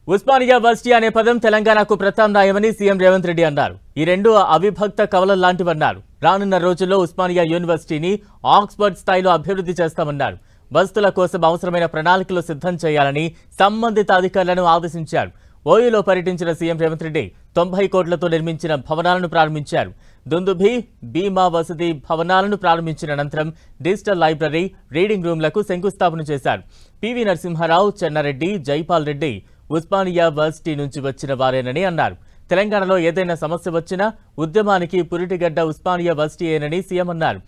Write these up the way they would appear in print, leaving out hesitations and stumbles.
Osmania varsity అనే పదం తెలంగాణకు ప్రత్యామ్నాయమని సీఎం రేవంత్ రెడ్డి అన్నారు. ఈ రెండు అవిభక్త కవలల లాంటివన్నారు. రానున్న రోజుల్లో ఉస్మానియా యూనివర్సిటీని ఆక్స్ఫర్డ్ స్థాయిలో అభివృద్ధి చేస్తామన్నారు. వసతుల కోసం అవసరమైన ప్రణాళికలు సిద్ధం చేయాలని సంబంధిత అధికారులను ఆదేశించారు. ఓయూలో పర్యటించిన సీఎం రేవంత్ రెడ్డి 90 కోట్లతో నిర్మించిన భవనాలను ప్రారంభించారు. దుందుభి, భీమా వసతి భవనాలను ప్రారంభించిన అనంతరం డిజిటల్ లైబ్రరీ, రీడింగ్ రూమ్లకు శంకుస్థాపన చేశారు. పివి నరసింహారావు, చెన్నారెడ్డి, జైపాల్ రెడ్డి ఉస్మానియా వర్సిటీ నుంచి వచ్చిన వారేనని అన్నారు. తెలంగాణలో ఏదైనా సమస్య వచ్చినా ఉద్యమానికి పురిటిగడ్డ ఉస్మానియా వర్సిటీయేనని సీఎం అన్నారు.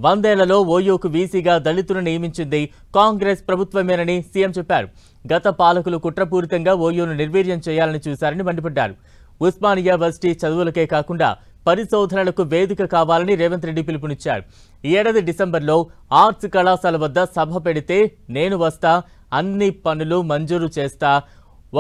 100 ఏళ్లలో ఓయూకు వీసీగా దళితులను నియమించింది కాంగ్రెస్ ప్రభుత్వమేనని సీఎం చెప్పారు. గత పాలకులు కుట్రపూరితంగా ఓయూను నిర్వీర్యం చేయాలని చూశారని మండిపడ్డారు. ఉస్మానియా వర్సిటీ చదువులకే కాకుండా పరిశోధనలకు వేదిక కావాలని రేవంత్ రెడ్డి పిలుపునిచ్చారు. ఈ ఏడాది డిసెంబర్లో ఆర్ట్స్ కళాశాల వద్ద సభ పెడితే నేను వస్తా, అన్ని పనులు మంజూరు చేస్తా,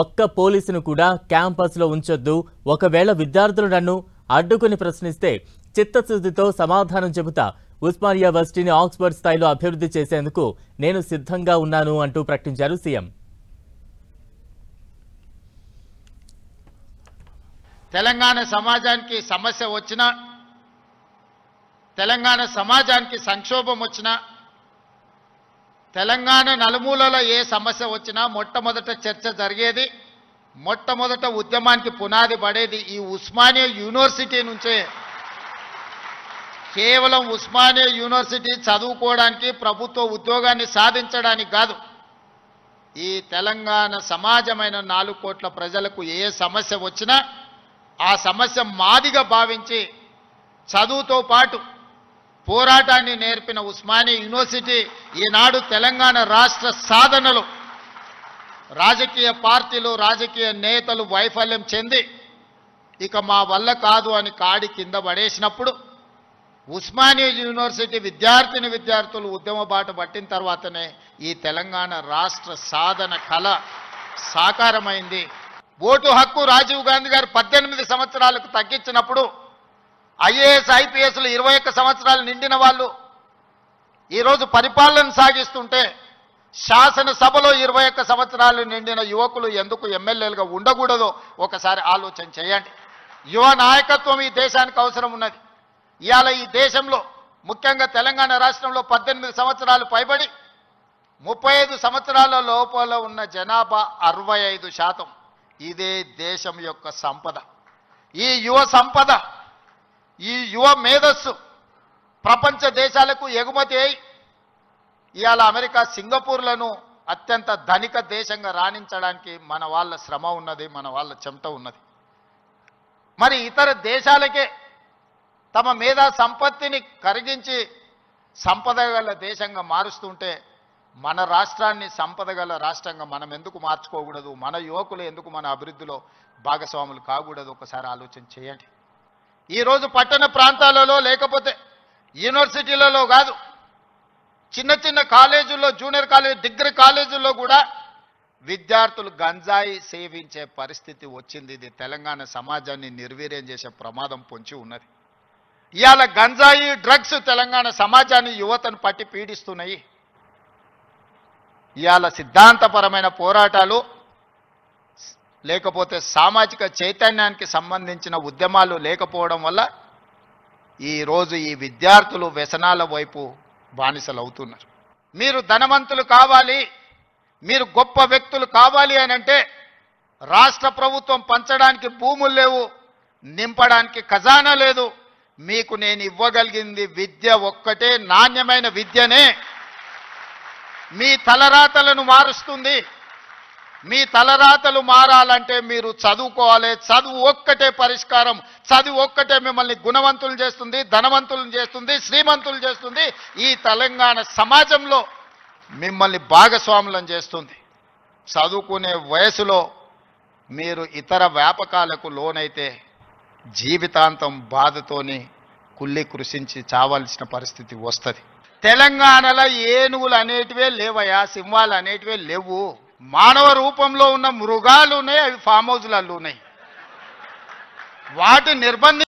ఒక్క పోలీసును కూడా క్యాంపస్లో ఉంచొద్దు, ఒకవేళ విద్యార్థులు నన్ను అడ్డుకుని ప్రశ్నిస్తే చిత్తశుద్ధితో సమాధానం చెబుతా, ఉస్మానియా వర్సిటీని ఆక్స్ఫర్డ్ స్థాయిలో అభివృద్ధి చేసేందుకు నేను సిద్ధంగా ఉన్నాను అంటూ ప్రకటించారు సీఎం. తెలంగాణ సమాజానికి సమస్య వచ్చినా, తెలంగాణ సమాజానికి సంక్షోభం వచ్చినా, తెలంగాణ నలుమూలలో ఏ సమస్య వచ్చినా మొట్టమొదట చర్చ జరిగేది, మొట్టమొదట ఉద్యమానికి పునాది పడేది ఈ ఉస్మానియా యూనివర్సిటీ నుంచే. కేవలం ఉస్మానియా యూనివర్సిటీ చదువుకోవడానికి, ప్రభుత్వ ఉద్యోగాన్ని సాధించడానికి కాదు. ఈ తెలంగాణ సమాజమైన 4 కోట్ల ప్రజలకు ఏ సమస్య వచ్చినా ఆ సమస్య మాదిగా భావించి చదువుతో పాటు పోరాటాన్ని నేర్పిన ఉస్మానియా యూనివర్సిటీ ఈనాడు తెలంగాణ రాష్ట్ర సాధనలో రాజకీయ పార్టీలు, రాజకీయ నేతలు వైఫల్యం చెంది ఇక మా వల్ల కాదు అని కాడి కింద పడేసినప్పుడు ఉస్మానియా యూనివర్సిటీ విద్యార్థులు ఉద్యమ బాట పట్టిన తర్వాతనే ఈ తెలంగాణ రాష్ట్ర సాధన కళ సాకారమైంది. ఓటు హక్కు రాజీవ్ గాంధీ గారు 18 సంవత్సరాలకు తగ్గించినప్పుడు ఐఏఎస్, ఐపీఎస్లు 21 సంవత్సరాలు నిండిన వాళ్ళు ఈరోజు పరిపాలన సాగిస్తుంటే శాసనసభలో 21 సంవత్సరాలు నిండిన యువకులు ఎందుకు ఎమ్మెల్యేలుగా ఉండకూడదో ఒకసారి ఆలోచన చేయండి. యువ నాయకత్వం ఈ దేశానికి అవసరం ఉన్నది. ఇవాళ ఈ దేశంలో ముఖ్యంగా తెలంగాణ రాష్ట్రంలో 18 సంవత్సరాలు పైబడి 35 సంవత్సరాల లోపల ఉన్న జనాభా 65%. ఇదే దేశం యొక్క సంపద. ఈ యువ సంపద, ఈ యువ మేధస్సు ప్రపంచ దేశాలకు ఎగుమతి అయి ఇవాళ అమెరికా, సింగపూర్లను అత్యంత ధనిక దేశంగా రాణించడానికి మన వాళ్ళ శ్రమ ఉన్నది, మన వాళ్ళ చెమట ఉన్నది. మరి ఇతర దేశాలకే తమ మేధా సంపత్తిని కరిగించి సంపద గల దేశంగా మారుస్తుంటే మన రాష్ట్రాన్ని సంపద గల రాష్ట్రంగా మనం ఎందుకు మార్చుకోకూడదు? మన యువకులు ఎందుకు మన అభివృద్ధిలో భాగస్వాములు కాకూడదు? ఒకసారి ఆలోచన చేయండి. ఈరోజు పట్టణ ప్రాంతాలలో లేకపోతే యూనివర్సిటీలలో కాదు, చిన్న చిన్న కాలేజీల్లో, జూనియర్ కాలేజ్, డిగ్రీ కాలేజీల్లో కూడా విద్యార్థులు గంజాయి సేవించే పరిస్థితి వచ్చింది. ఇది తెలంగాణ సమాజాన్ని నిర్వీర్యం చేసే ప్రమాదం పొంచి ఉన్నది. ఇవాళ గంజాయి, డ్రగ్స్ తెలంగాణ సమాజాన్ని, యువతను పట్టి పీడిస్తున్నాయి. ఇవాళ సిద్ధాంతపరమైన పోరాటాలు లేకపోతే సామాజిక చైతన్యానికి సంబంధించిన ఉద్యమాలు లేకపోవడం వల్ల ఈరోజు ఈ విద్యార్థులు వ్యసనాల వైపు బానిసలు అవుతున్నారు. మీరు ధనవంతులు కావాలి, మీరు గొప్ప వ్యక్తులు కావాలి అని అంటే రాష్ట్ర ప్రభుత్వం పంచడానికి భూములు లేవు, నింపడానికి ఖజానా లేదు. మీకు నేను ఇవ్వగలిగింది విద్య ఒక్కటే, నాణ్యమైన విద్యనే. మీ తలరాతలను మారుస్తుంది. మీ తలరాతలు మారాలంటే మీరు చదువుకోవాలి. చదువు ఒక్కటే పరిష్కారం. చదువు ఒక్కటే మిమ్మల్ని గుణవంతులు చేస్తుంది, ధనవంతులను చేస్తుంది, శ్రీమంతులు చేస్తుంది. ఈ తెలంగాణ సమాజంలో మిమ్మల్ని భాగస్వాములను చేస్తుంది. చదువుకునే వయసులో మీరు ఇతర వ్యాపకాలకు లోనైతే జీవితాంతం బాధతోని కుళ్ళి కృషించి చావాల్సిన పరిస్థితి వస్తుంది. తెలంగాణలో ఏనుగులు అనేటివే లేవయా, సింహాలు అనేటివే లేవు. మానవ రూపంలో ఉన్న మృగాలు ఉన్నాయి, అవి ఫామ్ హౌస్లలో ఉన్నాయి. వాటి నిర్బంధ